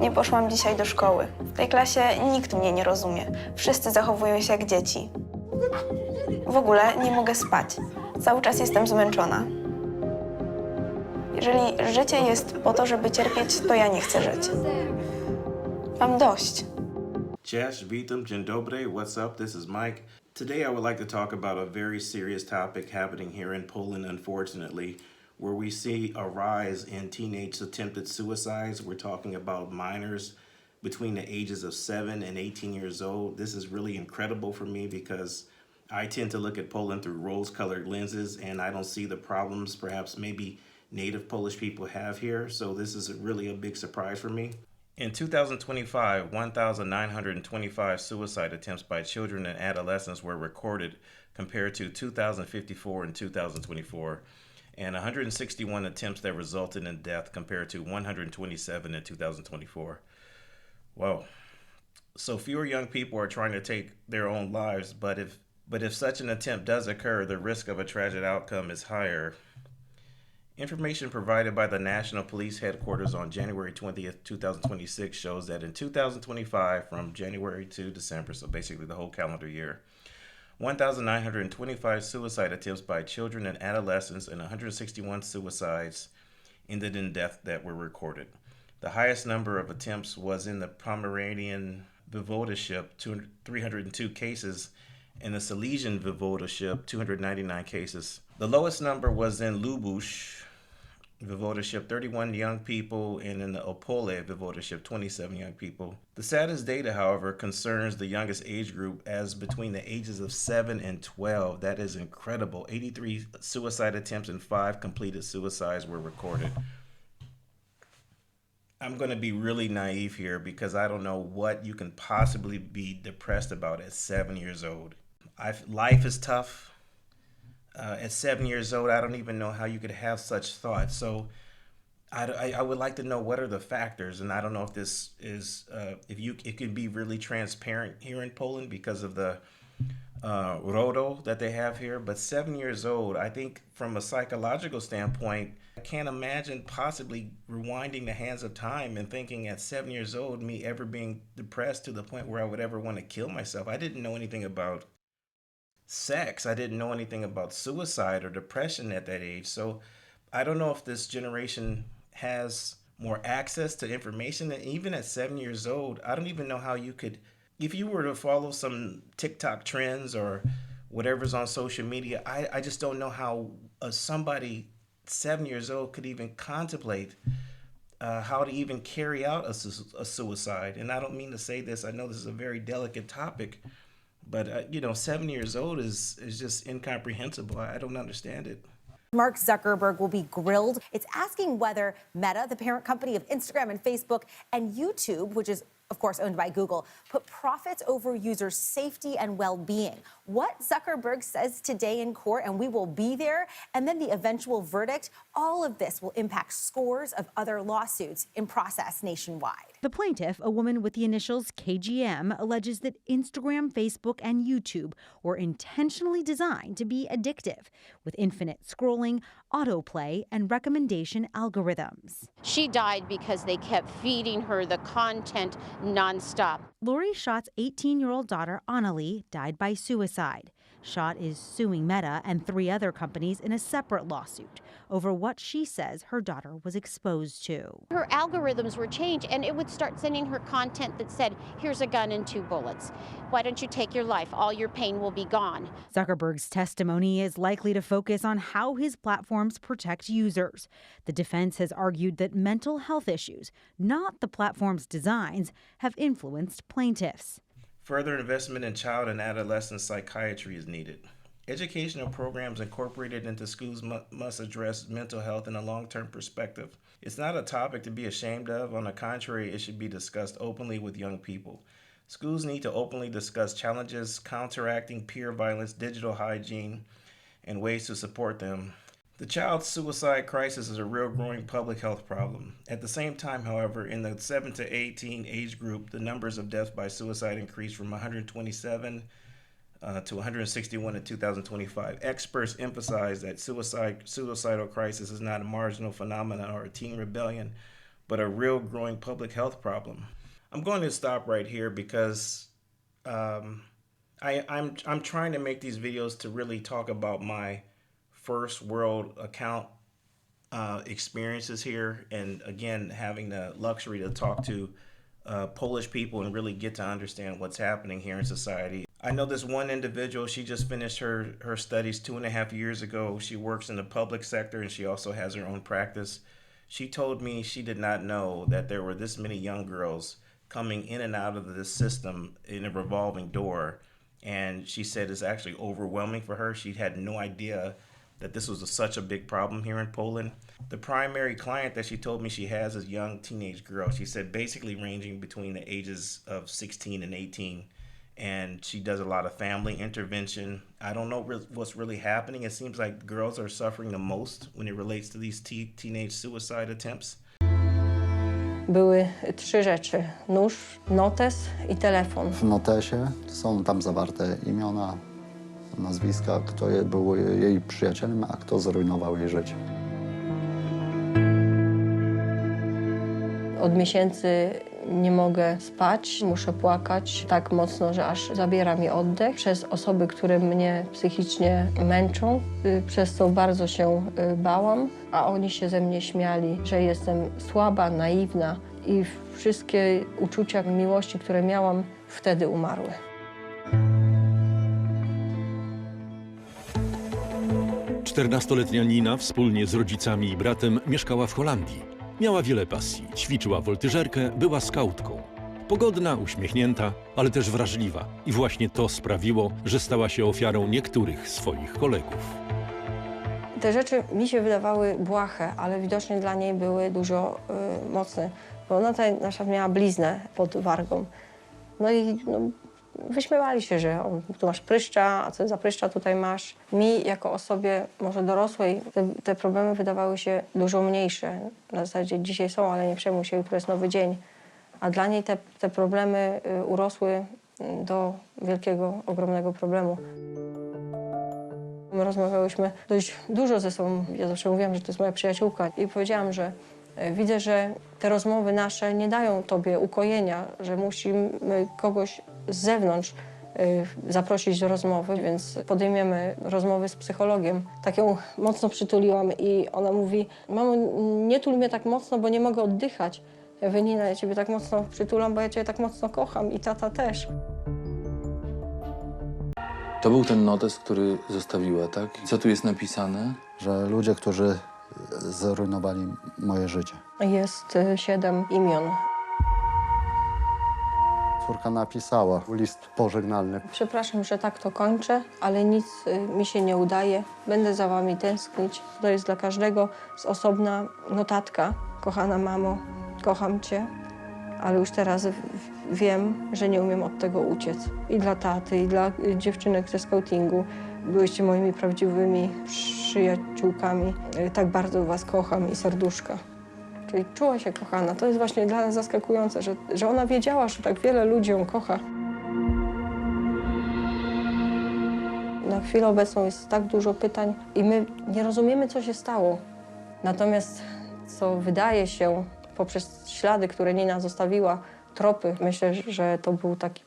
Nie poszłam dzisiaj do szkoły. W tej klasie nikt mnie nie rozumie. Wszyscy zachowują się jak dzieci. W ogóle nie mogę spać. Cały czas jestem zmęczona. Jeżeli życie jest po to, żeby cierpieć, to ja nie chcę żyć. Mam dość. Cześć, witam, dzień dobry, what's up, this is Mike. Today I would like to talk about a very serious topic happening here in Poland, unfortunately, where we see a rise in teenage attempted suicides. We're talking about minors between the ages of 7 and 18 years old. This is really incredible for me because I tend to look at Poland through rose-colored lenses and I don't see the problems perhaps maybe native Polish people have here. So this is really a big surprise for me. In 2025, 1,925 suicide attempts by children and adolescents were recorded compared to 2,054 in 2024, and 161 attempts that resulted in death compared to 127 in 2024. Whoa. So fewer young people are trying to take their own lives, but if such an attempt does occur, the risk of a tragic outcome is higher. Information provided by the National Police Headquarters on January 20th, 2026 shows that in 2025, from January to December, so basically the whole calendar year, 1,925 suicide attempts by children and adolescents and 161 suicides ended in death that were recorded. The highest number of attempts was in the Pomeranian Voivodeship, 302 cases, and the Silesian Voivodeship, 299 cases. The lowest number was in Lubusz Voivodeship, 31 young people, and in the Opole Voivodeship, 27 young people. The saddest data, however, concerns the youngest age group, as between the ages of 7 and 12. That is incredible. 83 suicide attempts and 5 completed suicides were recorded. I'm going to be really naive here because I don't know what you can possibly be depressed about at 7 years old. Life is tough. At 7 years old, I don't even know how you could have such thoughts. So I would like to know what are the factors, and I don't know if this is it can be really transparent here in Poland because of the RODO that they have here. But 7 years old, I think from a psychological standpoint, I can't imagine possibly rewinding the hands of time and thinking at 7 years old, me ever being depressed to the point where I would ever want to kill myself. I didn't know anything about sex. I didn't know anything about suicide or depression at that age. So I don't know if this generation has more access to information. And even at 7 years old, I don't even know how you could, if you were to follow some TikTok trends or whatever's on social media, I just don't know how somebody 7 years old could even contemplate how to even carry out a suicide. And I don't mean to say this, I know this is a very delicate topic, but 7 years old is just incomprehensible. I don't understand it. Mark Zuckerberg will be grilled. It's asking whether Meta, the parent company of Instagram and Facebook, and YouTube, which is of course owned by Google, put profits over users' safety and well-being. What Zuckerberg says today in court, and we will be there, and then the eventual verdict, all of this will impact scores of other lawsuits in process nationwide. The plaintiff, a woman with the initials KGM, alleges that Instagram, Facebook, and YouTube were intentionally designed to be addictive, with infinite scrolling, autoplay, and recommendation algorithms. She died because they kept feeding her the content nonstop. Lori Schott's 18-year-old daughter, Annalie, died by suicide. Schott is suing Meta and 3 other companies in a separate lawsuit over what she says her daughter was exposed to. Her algorithms were changed, and it would start sending her content that said, here's a gun and 2 bullets. Why don't you take your life? All your pain will be gone. Zuckerberg's testimony is likely to focus on how his platforms protect users. The defense has argued that mental health issues, not the platform's designs, have influenced plaintiffs. Further investment in child and adolescent psychiatry is needed. Educational programs incorporated into schools must address mental health in a long-term perspective. It's not a topic to be ashamed of. On the contrary, it should be discussed openly with young people. Schools need to openly discuss challenges, counteracting peer violence, digital hygiene, and ways to support them. The child suicide crisis is a real growing public health problem. At the same time, however, in the 7 to 18 age group, the numbers of deaths by suicide increased from 127 to 161 in 2025. Experts emphasize that suicidal crisis is not a marginal phenomenon or a teen rebellion, but a real growing public health problem. I'm going to stop right here because I'm trying to make these videos to really talk about my first world account experiences here, and again having the luxury to talk to Polish people and really get to understand what's happening here in society. I know this one individual, she just finished her studies 2.5 years ago. She works in the public sector and she also has her own practice. She told me she did not know that there were this many young girls coming in and out of this system in a revolving door. And she said it's actually overwhelming for her. She had no idea that this was such a big problem here in Poland. The primary client that she told me she has is young teenage girls. She said basically ranging between the ages of 16 and 18. And she does a lot of family intervention. I don't know what's really happening. It seems like girls are suffering the most when it relates to these teenage suicide attempts. Były 3 rzeczy: nóż, notes i telefon. W notesie są tam zawarte imiona, nazwiska, kto był jej przyjacielem, a kto zrujnował jej życie. Od miesięcy nie mogę spać, muszę płakać tak mocno, że aż zabiera mi oddech. Przez osoby, które mnie psychicznie męczą, przez co bardzo się bałam, a oni się ze mnie śmiali, że jestem słaba, naiwna i wszystkie uczucia miłości, które miałam, wtedy umarły. Czternastoletnia Nina wspólnie z rodzicami i bratem mieszkała w Holandii. Miała wiele pasji, ćwiczyła woltyżerkę, była skautką. Pogodna, uśmiechnięta, ale też wrażliwa. I właśnie to sprawiło, że stała się ofiarą niektórych swoich kolegów. Te rzeczy mi się wydawały błahe, ale widocznie dla niej były dużo mocne. Bo ona tutaj na przykład miała bliznę pod wargą. No i wyśmiewali się, że tu masz pryszcza, a co za pryszcza tutaj masz. Mi jako osobie może dorosłej te problemy wydawały się dużo mniejsze. Na zasadzie dzisiaj są, ale nie przejmuj się, jutro jest nowy dzień. A dla niej te problemy urosły do wielkiego, ogromnego problemu. My rozmawiałyśmy dość dużo ze sobą. Ja zawsze mówiłam, że to jest moja przyjaciółka i powiedziałam, że widzę, że te rozmowy nasze nie dają tobie ukojenia, że musimy kogoś z zewnątrz zaprosić do rozmowy, więc podejmiemy rozmowy z psychologiem. Tak ją mocno przytuliłam i ona mówi: mamo, nie tul mnie tak mocno, bo nie mogę oddychać. Ja mówię: Nina, ja ciebie tak mocno przytulam, bo ja ciebie tak mocno kocham i tata też. To był ten notes, który zostawiła, tak? Co tu jest napisane? Że ludzie, którzy zrujnowali moje życie. Jest 7 imion. Córka napisała list pożegnalny. Przepraszam, że tak to kończę, ale nic mi się nie udaje. Będę za wami tęsknić. To jest dla każdego z osobna notatka. Kochana mamo, kocham cię, ale już teraz wiem, że nie umiem od tego uciec. I dla taty, i dla dziewczynek ze skautingu. Byłyście moimi prawdziwymi przyjaciółkami. Tak bardzo was kocham i serduszka. Czyli czuła się kochana. To jest właśnie dla nas zaskakujące, że ona wiedziała, że tak wiele ludzi ją kocha. Na chwilę obecną jest tak dużo pytań i my nie rozumiemy, co się stało. Natomiast co wydaje się poprzez ślady, które Nina zostawiła, tropy, myślę, że to był taki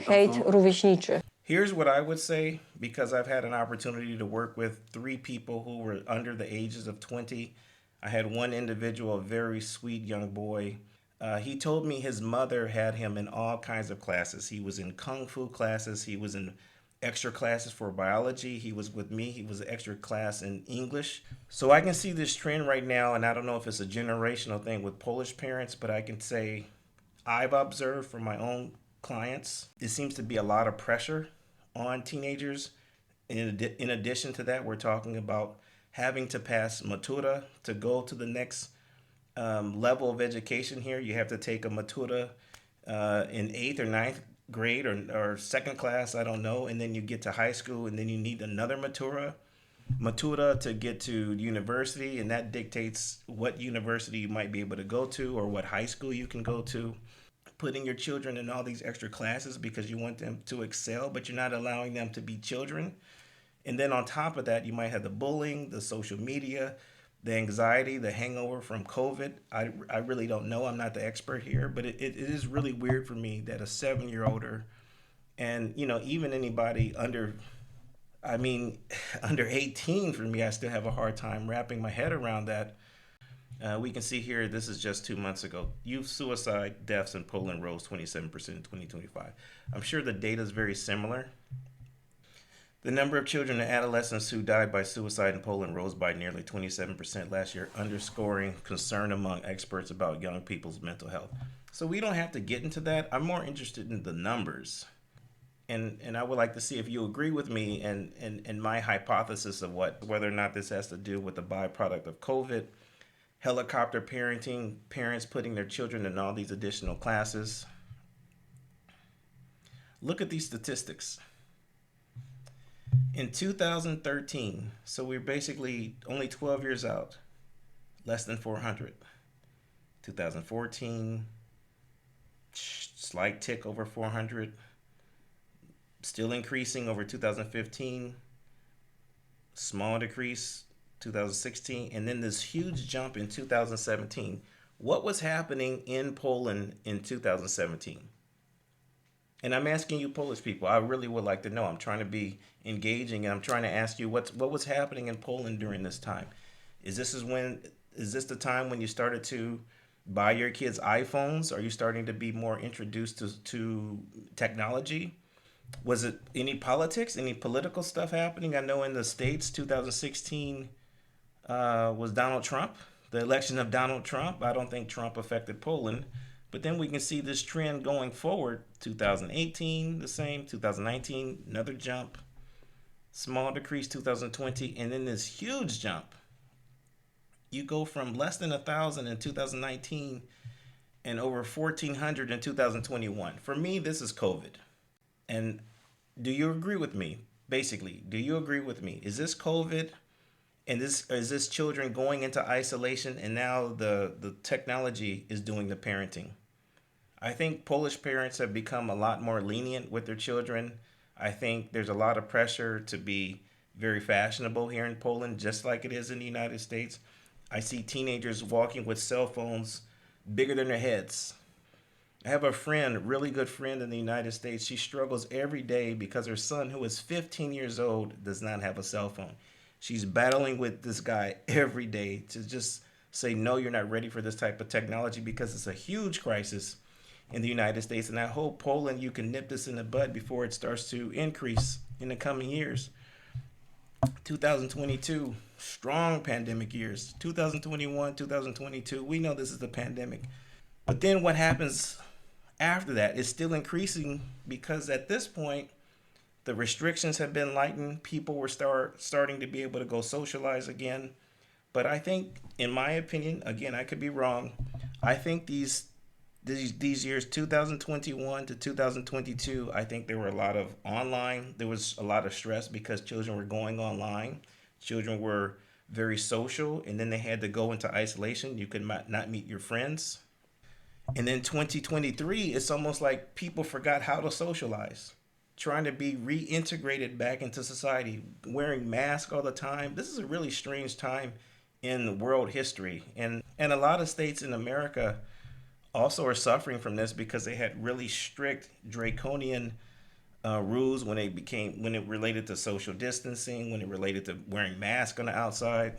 hejt rówieśniczy. Here's what I would say, because I've had an opportunity to work with 3 people who were under the ages of 20. I had one individual, a very sweet young boy. He told me his mother had him in all kinds of classes. He was in kung fu classes. He was in extra classes for biology. He was with me. He was an extra class in English. So I can see this trend right now, and I don't know if it's a generational thing with Polish parents, but I can say I've observed from my own clients, it seems to be a lot of pressure on teenagers. In addition to that, we're talking about having to pass matura to go to the next level of education here. You have to take a matura in 8th or 9th grade or second class, I don't know, and then you get to high school and then you need another matura to get to university, and that dictates what university you might be able to go to or what high school you can go to. Putting your children in all these extra classes because you want them to excel, but you're not allowing them to be children. And then on top of that, you might have the bullying, the social media, the anxiety, the hangover from COVID, I really don't know. I'm not the expert here, but it is really weird for me that a 7-year-older and, even anybody under, I mean, under 18 for me, I still have a hard time wrapping my head around that. We can see here, this is just 2 months ago. Youth suicide deaths in Poland rose 27% in 2025. I'm sure the data is very similar. The number of children and adolescents who died by suicide in Poland rose by nearly 27% last year, underscoring concern among experts about young people's mental health. So we don't have to get into that. I'm more interested in the numbers. And I would like to see if you agree with me and my hypothesis of whether or not this has to do with the byproduct of COVID, helicopter parenting, parents putting their children in all these additional classes. Look at these statistics. In 2013, so we're basically only 12 years out, less than 400. 2014, slight tick over 400. Still increasing over 2015. Small decrease 2016, and then this huge jump in 2017. What was happening in Poland in 2017? And I'm asking you Polish people, I really would like to know. I'm trying to be engaging and I'm trying to ask you what was happening in Poland during this time. Is this the time when you started to buy your kids iPhones? Are you starting to be more introduced to technology? Was it any politics, any political stuff happening? I know in the States, 2016 was Donald Trump, the election of Donald Trump. I don't think Trump affected Poland. But then we can see this trend going forward. 2018, the same. 2019, another jump. Small decrease 2020, and then this huge jump. You go from less than 1,000 in 2019 and over 1,400 in 2021. For me, this is COVID. And do you agree with me? Basically, do you agree with me? Is this COVID? And is this children going into isolation and now the technology is doing the parenting? I think Polish parents have become a lot more lenient with their children. I think there's a lot of pressure to be very fashionable here in Poland, just like it is in the United States. I see teenagers walking with cell phones bigger than their heads. I have a friend, really good friend in the United States. She struggles every day because her son, who is 15 years old, does not have a cell phone. She's battling with this guy every day to just say, no, you're not ready for this type of technology because it's a huge crisis in the United States. And I hope, Poland, you can nip this in the bud before it starts to increase in the coming years. 2022, strong pandemic years. 2021, 2022, we know this is the pandemic. But then what happens after that is still increasing because at this point, the restrictions have been lightened. People were starting to be able to go socialize again. But I think, in my opinion, again, I could be wrong, I think these years, 2021 to 2022, I think there were a lot of online. There was a lot of stress because children were going online. Children were very social, and then they had to go into isolation. You could not meet your friends. And then 2023, it's almost like people forgot how to socialize, trying to be reintegrated back into society, wearing masks all the time. This is a really strange time in world history. And a lot of states in America also are suffering from this because they had really strict draconian rules when it related to social distancing, when it related to wearing masks on the outside.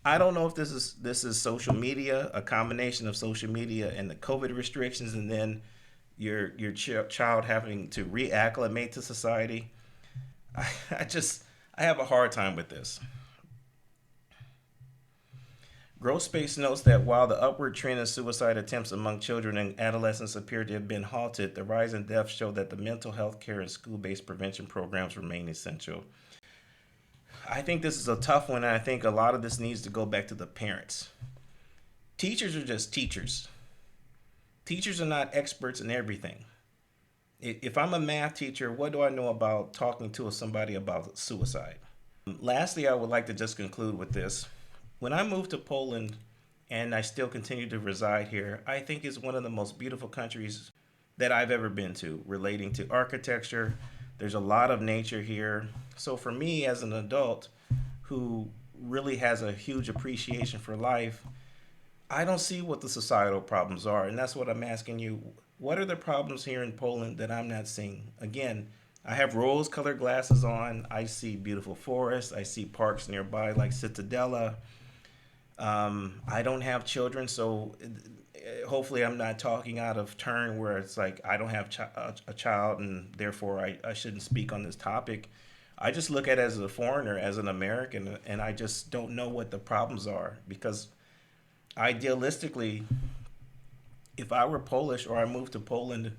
I don't know if this is social media, a combination of social media and the COVID restrictions, and then your child having to reacclimate to society. I have a hard time with this. Growspace notes that while the upward trend in suicide attempts among children and adolescents appear to have been halted, the rise in deaths show that the mental health care and school-based prevention programs remain essential. I think this is a tough one, and I think a lot of this needs to go back to the parents. Teachers are just teachers. Teachers are not experts in everything. If I'm a math teacher, what do I know about talking to somebody about suicide? Lastly, I would like to just conclude with this. When I moved to Poland, and I still continue to reside here, I think it's one of the most beautiful countries that I've ever been to, relating to architecture. There's a lot of nature here. So for me as an adult who really has a huge appreciation for life, I don't see what the societal problems are. And that's what I'm asking you. What are the problems here in Poland that I'm not seeing? Again, I have rose-colored glasses on. I see beautiful forests. I see parks nearby like Citadella. I don't have children, so hopefully I'm not talking out of turn where it's like I don't have a child and therefore I shouldn't speak on this topic. I just look at it as a foreigner, as an American, and I just don't know what the problems are because idealistically, if I were Polish or I moved to Poland,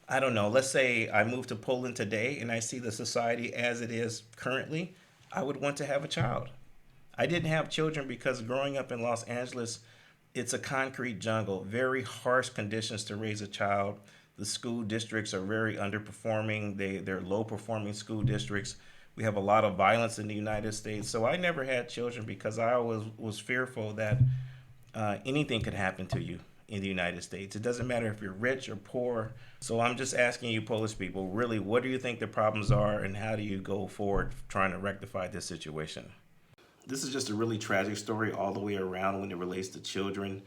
I don't know, let's say I moved to Poland today and I see the society as it is currently, I would want to have a child. I didn't have children because growing up in Los Angeles, it's a concrete jungle, very harsh conditions to raise a child. The school districts are very underperforming. They're low performing school districts. We have a lot of violence in the United States. So I never had children because I always was fearful that anything could happen to you in the United States. It doesn't matter if you're rich or poor. So I'm just asking you Polish people, really, what do you think the problems are and how do you go forward trying to rectify this situation? This is just a really tragic story all the way around when it relates to children.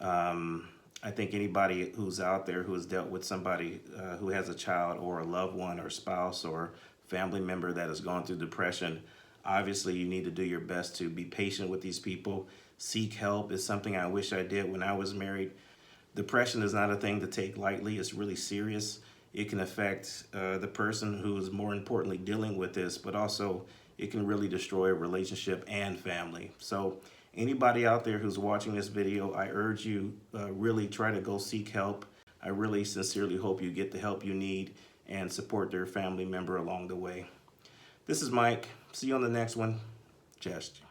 I think anybody who's out there who has dealt with somebody who has a child or a loved one or spouse or family member that has gone through depression, obviously you need to do your best to be patient with these people. Seek help is something I wish I did when I was married. Depression is not a thing to take lightly. It's really serious. It can affect the person who is more importantly dealing with this, but also it can really destroy a relationship and family. So anybody out there who's watching this video, I urge you really try to go seek help. I really sincerely hope you get the help you need and support their family member along the way. This is Mike. See you on the next one. Cześć.